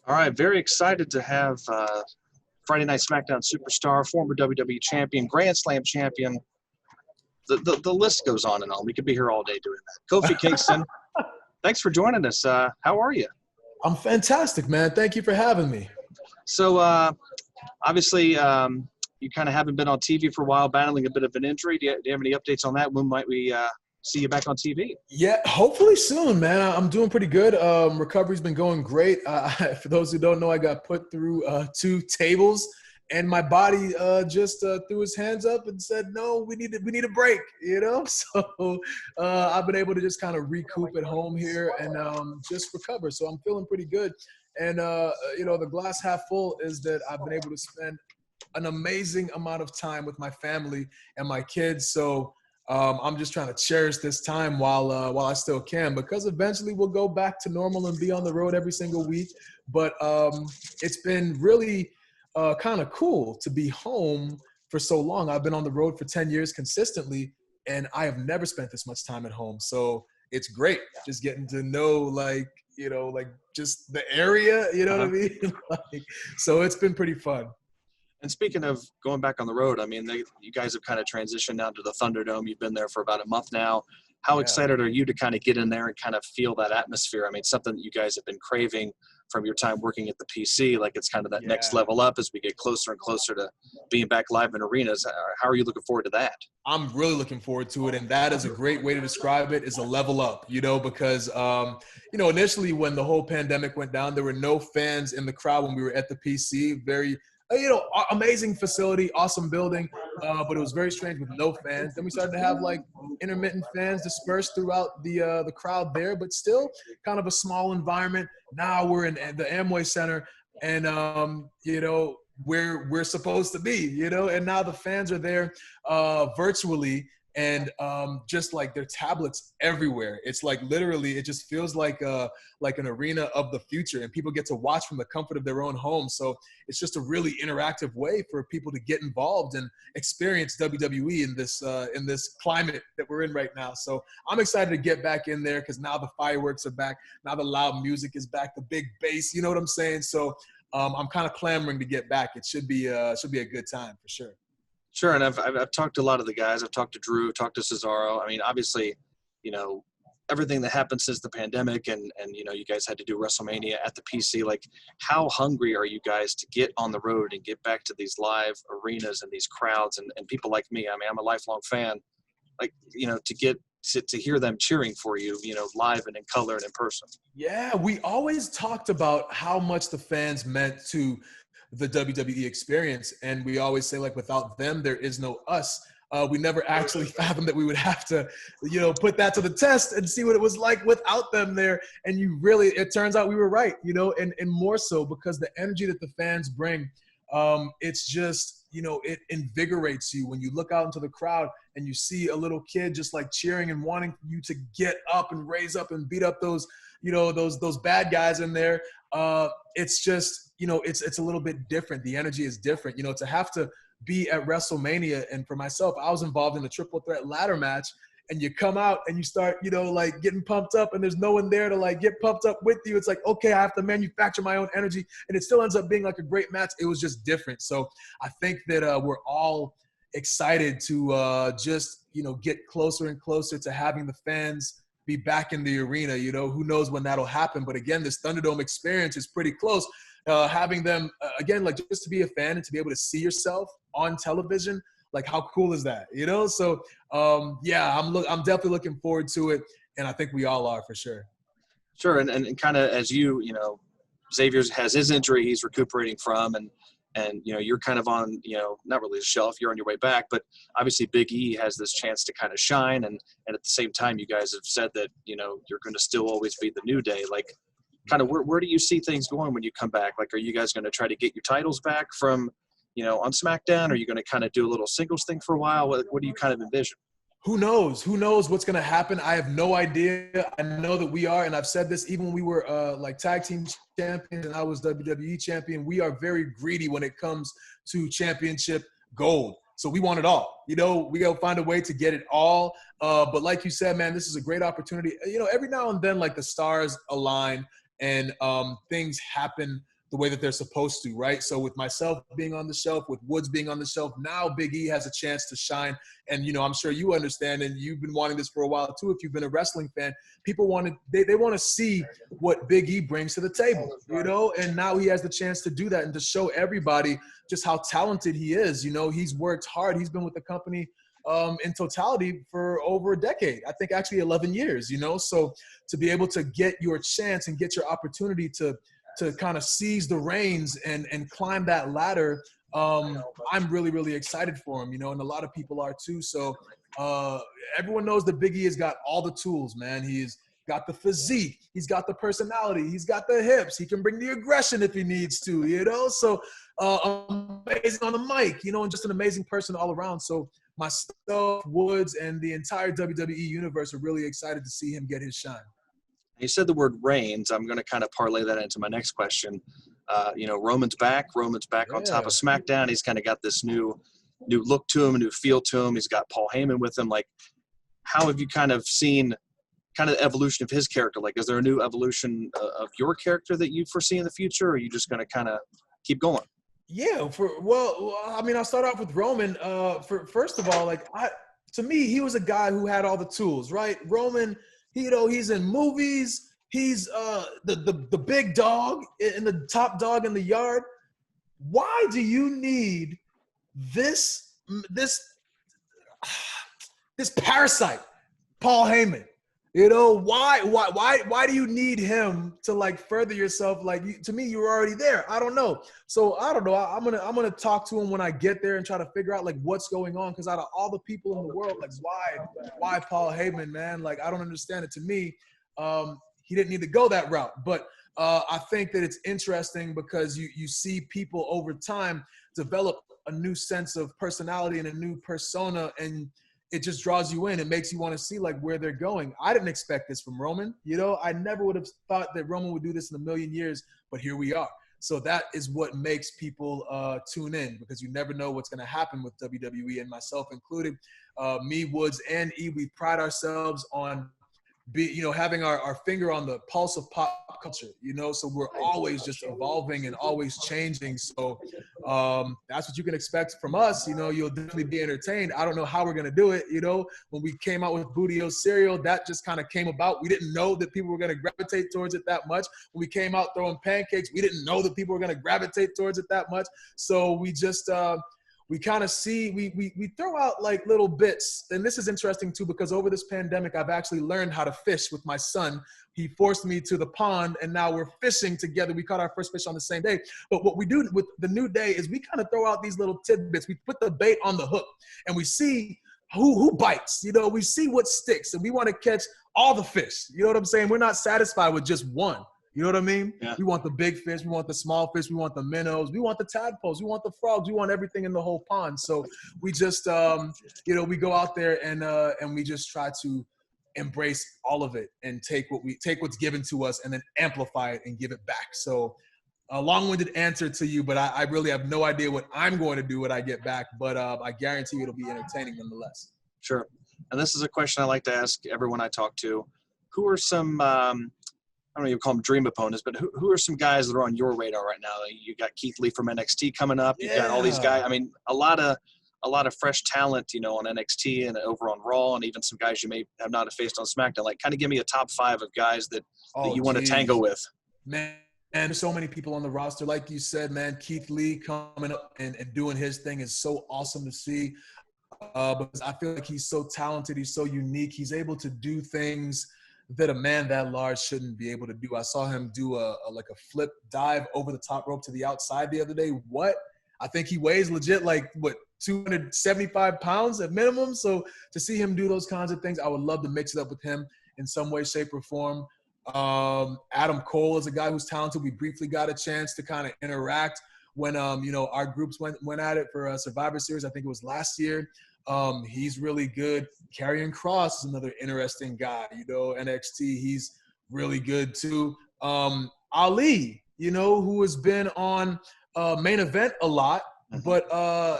All right, very excited to have Friday Night SmackDown superstar, former WWE champion, Grand Slam champion. The list goes on and on. We could be here all day doing that. Kofi Kingston, thanks for joining us. How are you? I'm fantastic, man. Thank you for having me. So obviously, you kind of haven't been on TV for a while, battling a bit of an injury. Do you have any updates on that? When might we see you back on TV? Yeah, hopefully soon, man. I'm doing pretty good. Recovery's been going great. For those who don't know, I got put through 2 tables, and my body just threw his hands up and said, "No, we need a break." You know, so I've been able to just kind of recoup at home here and just recover. So I'm feeling pretty good. And the glass half full is that I've been able to spend an amazing amount of time with my family and my kids. So I'm just trying to cherish this time while I still can, because eventually we'll go back to normal and be on the road every single week. But it's been really kind of cool to be home for so long. I've been on the road for 10 years consistently, and I have never spent this much time at home. So it's great just getting to know, just the area, you know what I mean? So it's been pretty fun. And speaking of going back on the road, I mean, you guys have kind of transitioned now to the Thunderdome. You've been there for about a month now. How excited are you to kind of get in there and kind of feel that atmosphere? I mean, something that you guys have been craving from your time working at the PC, like it's kind of that next level up as we get closer and closer to being back live in arenas. How are you looking forward to that? I'm really looking forward to it, and that is a great way to describe it, is a level up, because, initially when the whole pandemic went down, there were no fans in the crowd when we were at the PC. Very amazing facility, awesome building, but it was very strange with no fans. Then we started to have intermittent fans dispersed throughout the crowd there, but still kind of a small environment. Now we're in the Amway Center, and where we're supposed to be, and now the fans are there virtually. And just like their tablets everywhere. It's like literally, it just feels like an arena of the future, and people get to watch from the comfort of their own home. So it's just a really interactive way for people to get involved and experience WWE in this climate that we're in right now. So I'm excited to get back in there, because now the fireworks are back. Now the loud music is back, the big bass, you know what I'm saying? So I'm kind of clamoring to get back. It should be a good time for sure. Sure, and I've talked to a lot of the guys. I've talked to Drew, talked to Cesaro. I mean, obviously, everything that happened since the pandemic, and you guys had to do WrestleMania at the PC. Like, how hungry are you guys to get on the road and get back to these live arenas and these crowds and people like me? I mean, I'm a lifelong fan. To get to hear them cheering for you, live and in color and in person. Yeah, we always talked about how much the fans meant to the WWE experience, and we always say, without them there is no us. We never actually fathomed that we would have to put that to the test and see what it was like without them there. And it turns out we were right, and more so because the energy that the fans bring, it's just it invigorates you when you look out into the crowd and you see a little kid just cheering and wanting you to get up and raise up and beat up those those bad guys in there. It's just it's a little bit different. The energy is different. To have to be at WrestleMania, and for myself, I was involved in a triple threat ladder match, and you come out and you start getting pumped up, and there's no one there to get pumped up with you. It's like, okay, I have to manufacture my own energy, and it still ends up being a great match. It was just different. So I think that we're all excited to just get closer and closer to having the fans be back in the arena. Who knows when that'll happen, but again, this Thunderdome experience is pretty close. Having them again, just to be a fan and to be able to see yourself on television, how cool is that? So I'm definitely looking forward to it, and I think we all are for sure. Sure, and kind of as Xavier has his injury he's recuperating from, and you're kind of on not really a shelf, you're on your way back, but obviously Big E has this chance to kind of shine, and at the same time you guys have said that you're going to still always be the New Day. Kind of where do you see things going when you come back? Are you guys going to try to get your titles back from on SmackDown? Are you going to kind of do a little singles thing for a while? What do you kind of envision? Who knows? Who knows what's going to happen? I have no idea. I know that we are, and I've said this even when we were tag team champions and I was WWE champion, we are very greedy when it comes to championship gold. So we want it all. We go find a way to get it all. But like you said, man, this is a great opportunity. Every now and then, the stars align and things happen the way that they're supposed to, right? So with myself being on the shelf, with Woods being on the shelf, now Big E has a chance to shine. And, you know, I'm sure you understand, and you've been wanting this for a while too, if you've been a wrestling fan. People want to, they want to see what Big E brings to the table, you know? And now he has the chance to do that and to show everybody just how talented he is. You know, he's worked hard. He's been with the company in totality for over a decade. I think actually 11 years, you know? So to be able to get your chance and get your opportunity to kind of seize the reins and climb that ladder, I'm really, really excited for him, you know, and a lot of people are too. So everyone knows that Big E has got all the tools, man. He's got the physique. He's got the personality. He's got the hips. He can bring the aggression if he needs to, you know. So amazing on the mic, you know, and just an amazing person all around. So myself, Woods, and the entire WWE universe are really excited to see him get his shine. You said the word reigns. I'm going to kind of parlay that into my next question. You know, Roman's back on top of SmackDown. He's kind of got this new look to him, a new feel to him. He's got Paul Heyman with him. Like, how have you kind of seen kind of the evolution of his character? Like, is there a new evolution of your character that you foresee in the future, or are you just going to kind of keep going? Yeah, I mean, I'll start off with Roman. First of all, like, to me, he was a guy who had all the tools, right? Roman, you know, he's in movies. He's the big dog and the top dog in the yard. Why do you need this parasite, Paul Heyman? You know, why do you need him to like further yourself? Like, to me, you were already there. I don't know. So I don't know. I'm gonna talk to him when I get there and try to figure out like what's going on. Because out of all the people in the world, like why Paul Heyman, man? Like, I don't understand it. To me, he didn't need to go that route. But I think that it's interesting because you see people over time develop a new sense of personality and a new persona, and it just draws you in. It makes you want to see like where they're going. I didn't expect this from Roman. You know, I never would have thought that Roman would do this in a million years, but here we are. So that is what makes people tune in, because you never know what's going to happen with WWE, and myself included. Me, Woods, and E, we pride ourselves on having our finger on the pulse of pop culture, you know, so we're always just evolving and always changing. So that's what you can expect from us. You know, you'll definitely be entertained. I don't know how we're going to do it. You know, when we came out with Bootio cereal, that just kind of came about. We didn't know that people were going to gravitate towards it that much. When we came out throwing pancakes, we didn't know that people were going to gravitate towards it that much. So we just, we kind of see, we throw out like little bits. And this is interesting too, because over this pandemic, I've actually learned how to fish with my son. He forced me to the pond, and now we're fishing together. We caught our first fish on the same day. But what we do with the new day is we kind of throw out these little tidbits. We put the bait on the hook, and we see who bites. You know, we see what sticks, and we want to catch all the fish. You know what I'm saying? We're not satisfied with just one. You know what I mean? Yeah. We want the big fish. We want the small fish. We want the minnows. We want the tadpoles. We want the frogs. We want everything in the whole pond. So we just, we go out there and we just try to embrace all of it and take what's given to us and then amplify it and give it back. So a long-winded answer to you, but I really have no idea what I'm going to do when I get back. But I guarantee you it'll be entertaining nonetheless. Sure. And this is a question I like to ask everyone I talk to. Who are some I don't know if you call them dream opponents, but who are some guys that are on your radar right now? You got Keith Lee from NXT coming up. You got all these guys. I mean, a lot of fresh talent, you know, on NXT and over on Raw, and even some guys you may have not faced on SmackDown. Like, kind of give me a top 5 of guys that you want to tango with. Man, there's so many people on the roster. Like you said, man, Keith Lee coming up and doing his thing is so awesome to see. Because I feel like he's so talented. He's so unique. He's able to do things that a man that large shouldn't be able to do. I saw him do a flip dive over the top rope to the outside the other day. What? I think he weighs legit 275 pounds at minimum. So to see him do those kinds of things, I would love to mix it up with him in some way, shape, or form. Adam Cole is a guy who's talented. We briefly got a chance to kind of interact when our groups went at it for a Survivor Series. I think it was last year. He's really good. Karrion Kross is another interesting guy, NXT. He's really good too. Ali, who has been on Main Event a lot, but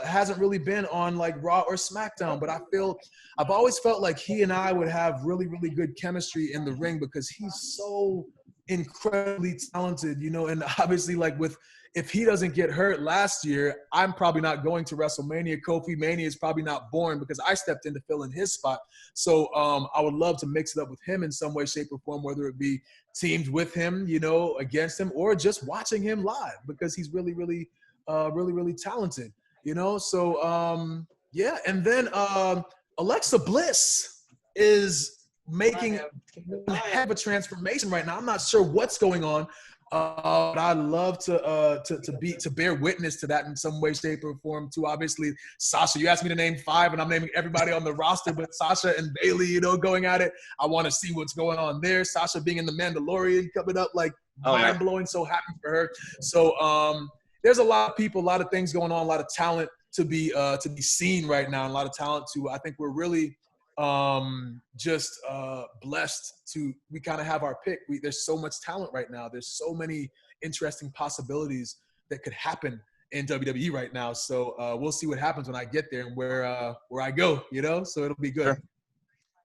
hasn't really been on like Raw or SmackDown. But I've always felt like he and I would have really, really good chemistry in the ring because he's so incredibly talented, you know, and obviously like if he doesn't get hurt last year, I'm probably not going to WrestleMania. Kofi Mania is probably not born because I stepped in to fill in his spot. So I would love to mix it up with him in some way, shape, or form, whether it be teamed with him, you know, against him, or just watching him live because he's really, really, really talented, you know. So yeah, and then Alexa Bliss is making a heck of a transformation right now. I'm not sure what's going on. But I'd love to bear witness to that in some way, shape, or form too. Obviously, Sasha, you asked me to name 5, and I'm naming everybody on the roster, but Sasha and Bayley, you know, going at it. I want to see what's going on there. Sasha being in the Mandalorian coming up, like mind-blowing, so happy for her. So there's a lot of people, a lot of things going on, a lot of talent to be seen right now, and a lot of talent to, I think we're really just blessed to, we kind of have our pick. There's so much talent right now. There's so many interesting possibilities that could happen in WWE right now. So we'll see what happens when I get there and where I go, you know, so it'll be good. Sure.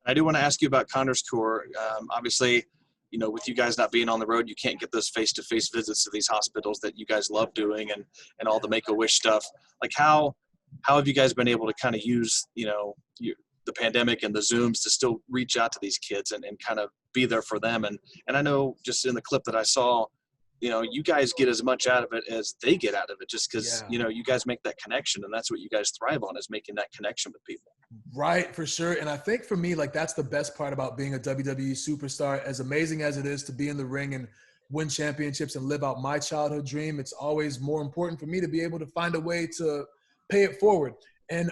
I do want to ask you about Connor's Tour. Obviously, you know, with you guys not being on the road, you can't get those face-to-face visits to these hospitals that you guys love doing and all the Make-A-Wish stuff. Like how have you guys been able to kind of use, you know, the pandemic and the Zooms to still reach out to these kids and kind of be there for them. And I know just in the clip that I saw, you know, you guys get as much out of it as they get out of it just because, you know, you guys make that connection, and that's what you guys thrive on, is making that connection with people. Right, for sure. And I think for me, like, that's the best part about being a WWE superstar. As amazing as it is to be in the ring and win championships and live out my childhood dream, it's always more important for me to be able to find a way to pay it forward. And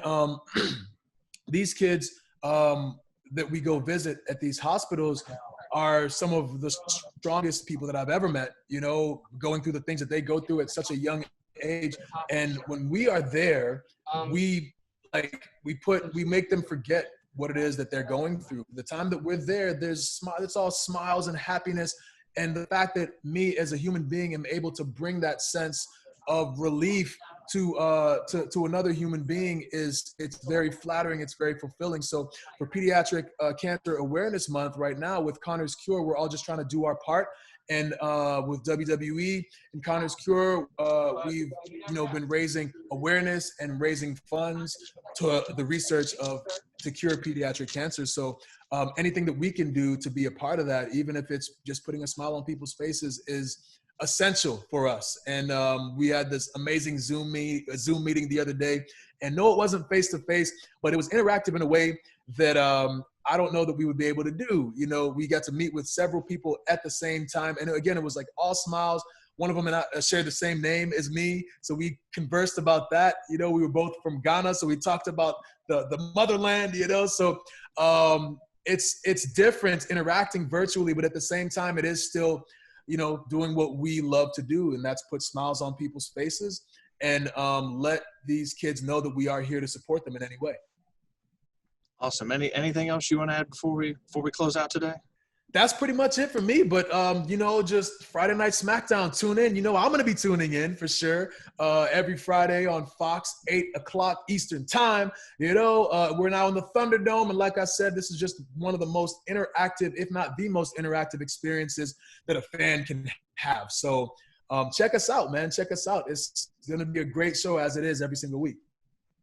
these kids that we go visit at these hospitals are some of the strongest people that I've ever met, you know, going through the things that they go through at such a young age. And when we are there, we make them forget what it is that they're going through. The time that we're there, it's all smiles and happiness. And the fact that me as a human being am able to bring that sense of relief to another human being it's very flattering. It's very fulfilling. So for Pediatric Cancer Awareness Month right now with Connor's Cure, we're all just trying to do our part. And with WWE and Connor's Cure, we've been raising awareness and raising funds to the research to cure pediatric cancer. So anything that we can do to be a part of that, even if it's just putting a smile on people's faces, is essential for us. And we had this amazing Zoom meeting the other day, and no, it wasn't face-to-face, but it was interactive in a way that I don't know that we would be able to do. You know, we got to meet with several people at the same time. And again, it was like all smiles. One of them and I shared the same name as me. So we conversed about that. You know, we were both from Ghana. So we talked about the motherland, you know. So it's different interacting virtually, but at the same time, it is still, you know, doing what we love to do, and that's put smiles on people's faces and let these kids know that we are here to support them in any way. Awesome. Anything else you want to add before we close out today? That's pretty much it for me. But, you know, just Friday Night SmackDown, tune in. You know, I'm going to be tuning in for sure every Friday on Fox, 8 o'clock Eastern time. You know, we're now in the Thunderdome. And like I said, this is just one of the most interactive, if not the most interactive experiences that a fan can have. So check us out, man. Check us out. It's going to be a great show as it is every single week.